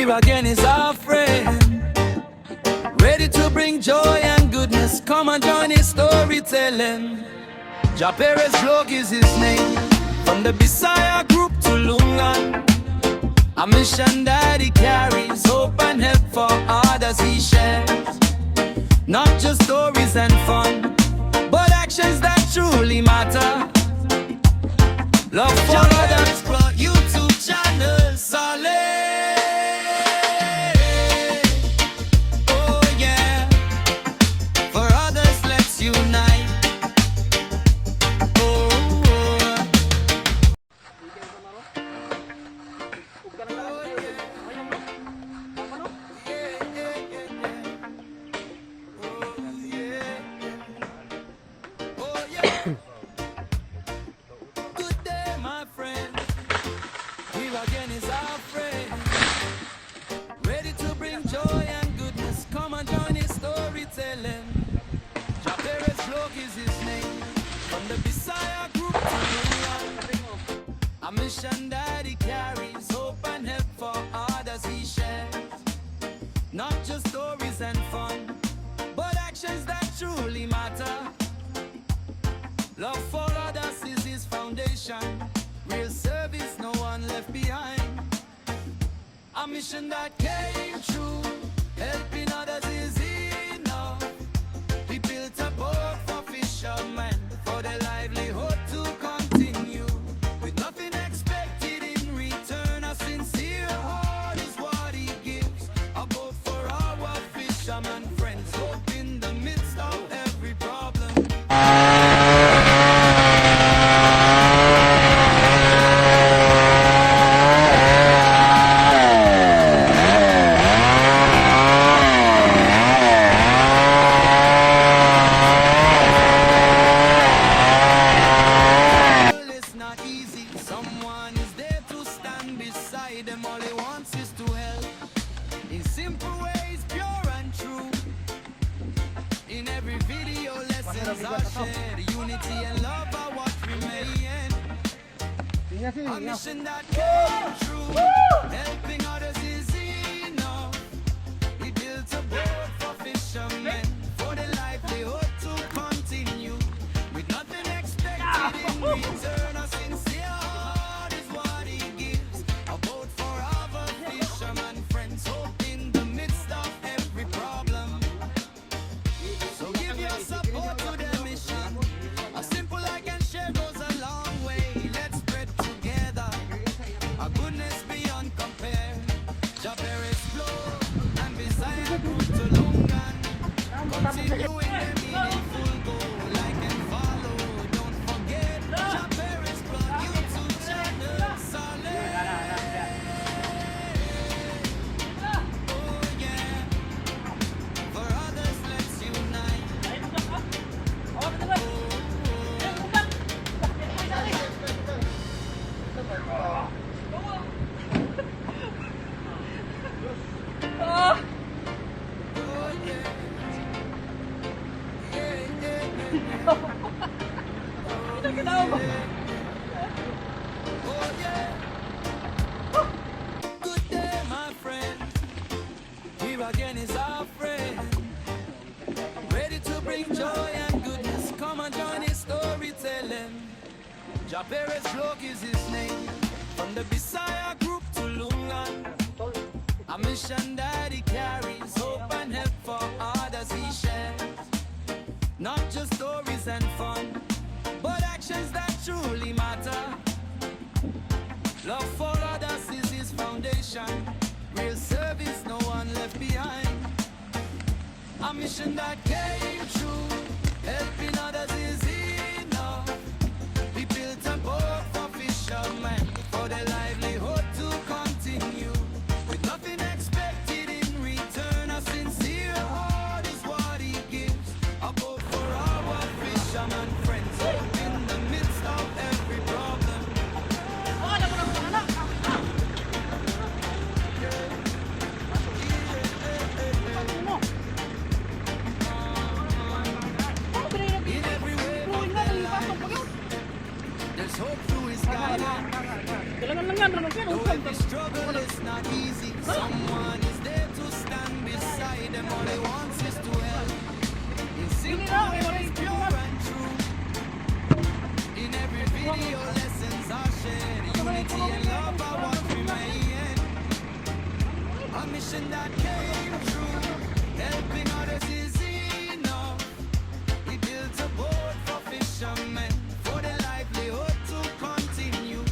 Here again is our friend, ready to bring joy and goodness. Come and join his storytelling. Jack Perez blog is his name. From the Bisaya group to Lungan, a mission that he carries, hope and help for others he shares. Not just stories and fun, but actions that truly matter. Love for others, brought YouTube channel solid. Oh yeah, for others let's unite. Good day, my friend. Here again is our friend, ready to bring joy and goodness. Come and join his storytelling. Jack Perez blog is his name. From the Bisaya group to Lungan, a mission that he carries, hope and help for others he shares. Not just stories and fun, but actions that truly matter. Love for others is his foundation. Real service, no one left behind. A mission that came true. Helping others is enough. He built a boat for fishermen, for their livelihood to continue. With nothing expected in return, a sincere heart is what he gives. A boat for our fishermen friends, hope in the midst of every problem. It's not easy. Someone is there to stand beside them. All he wants is to help. In simple ways, pure and true. In every video, lessons are shared. Unity and love are what remain. A mission that came true. Helping others is enough. He built a boat for fishermen, for the livelihood to continue. With nothing expected in return, a sincere heart is what he gives. A boat for our fishermen friends, hope in the midst of every problem. So give your support to their mission. A simple like and share goes a long way. Let's spread together a goodness beyond compare. Jack Perez flow and Bisaya group to Lungan, continuing their meaningful goal. Like and follow, don't forget Jack Perez blog YouTube channel solid. Oh yeah, for others let's unite. Oh yeah, oh yeah. Good day, my friend. Here again is our friend, ready to bring joy and goodness. Come and join his storytelling. Jack Perez blog is his name. From the Bisaya group to Lungan, a mission that he carries, hope and help for others he shares. Not just stories and fun, but actions that truly matter. Love for others is his foundation. Real service, no one left behind. A mission that came true. Helping others is enough. He built a boat for fishermen, for their livelihood to continue. With nothing expected in return, a sincere heart is what he gives. A boat for our fishermen friends, hope in the midst of every problem. In every way of their lives, there's hope through his guidance. Though every struggle is not easy, someone is there to stand beside them. All he wants is to help. In simple ways, pure and true. In every video, lessons are shared. Unity and love are what remain. A mission that came true. Helping others is enough. He built a boat for fishermen, for their livelihood to continue.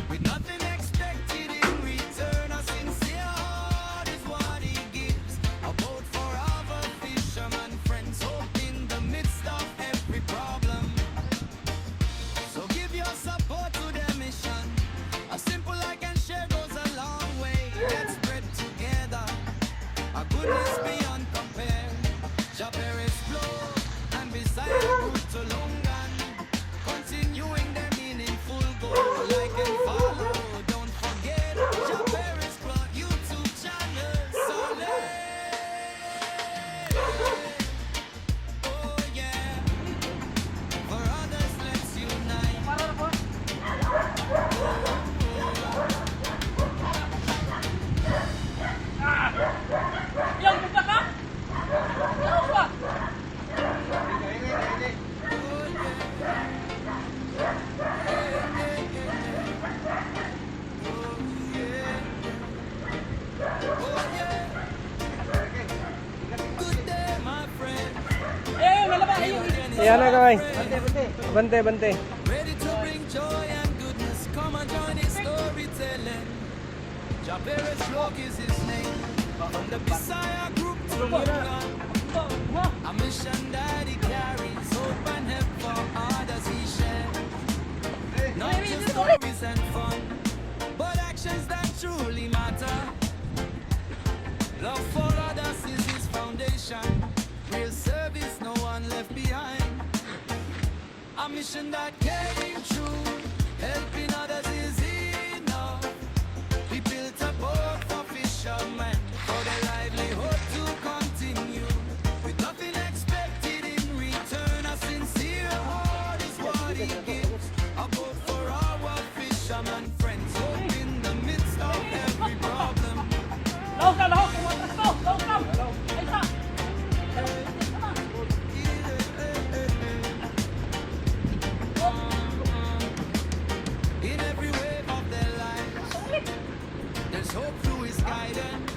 With nothing expected in return, a sincere heart is what he gives. A boat for our fishermen friends, hope in the midst of every problem. So give your support to their mission. A simple like and share goes a long way. Let's spread together a goodness beyond compare. Jack Perez flow and beside the route to Lungan, continuing their meaningful goal. Like and follow, don't forget Jack Perez Club YouTube channel. Solid. Oh yeah, for others let's unite. Yang buka ka? Yang buka? Good day, my friend. Malaba, ayun. Ayan na kamay. Bante, bante. Ready to bring joy and goodness. Come and join his storytelling. Jack Perez Vlog is his name. From the Bisaya group to Lungan, a mission that he carries. Hope and help for others he shares. Not just stories and fun, but actions that truly matter. Love for others is his foundation. Real service, no one left behind. A mission that came true. Helping others is enough. We built a boat for fishermen, for their livelihood to continue. With nothing expected in return, a sincere heart is what he gives. A boat for our fishermen friends, hope in the midst of every problem. Lahok ka, lahok. Kumatras to. Lahok ka. Ay, isa. In every wave of their lives, there's hope through his guidance.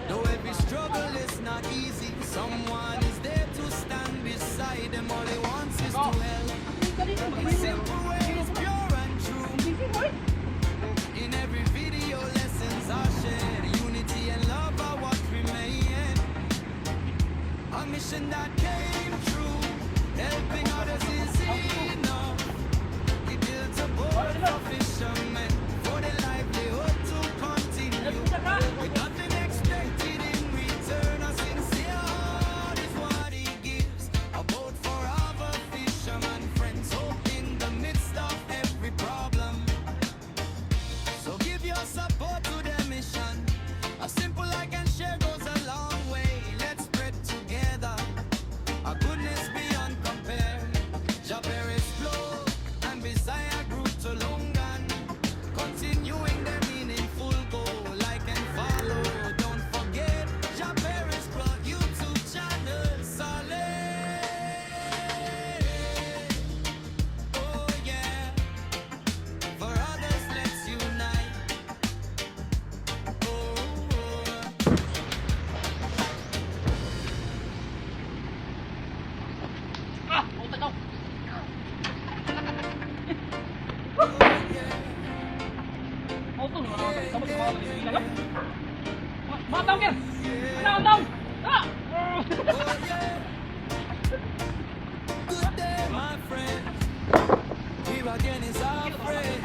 Though every struggle is not easy, someone is there to stand beside them. All he wants is to help. In simple ways, pure and true. In every video, lessons are shared. Unity and love are what remain. A mission that came true. Helping others is enough. He built a boat for fishermen, for their livelihood to continue. With nothing expected in return, a sincere heart is what he gives. A boat for our fishermen friends, hope in the midst of every problem. So give your support to their mission. A simple like and share goes a long way. Let's spread together a goodness beyond compare. Jack Perez flow and Bisaya group to Lungan, continuing their meaningful goal. Like and follow, don't forget Jack Perez Club YouTube channel. Solid. Oh yeah, for others let's unite. Ah, puta ka. Auto, sama sa bawah ini lagi. Matang ker. Matang. Ah. Good day, my friend. Here again is our friend.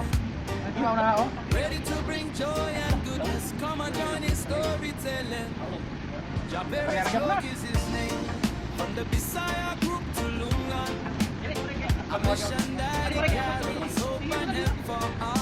Ready to bring joy and goodness. Come and join his storytelling. Jack Perez Vlog is his name. From the Bisaya group to Lungan, a mission that he carries. Hope and help for all.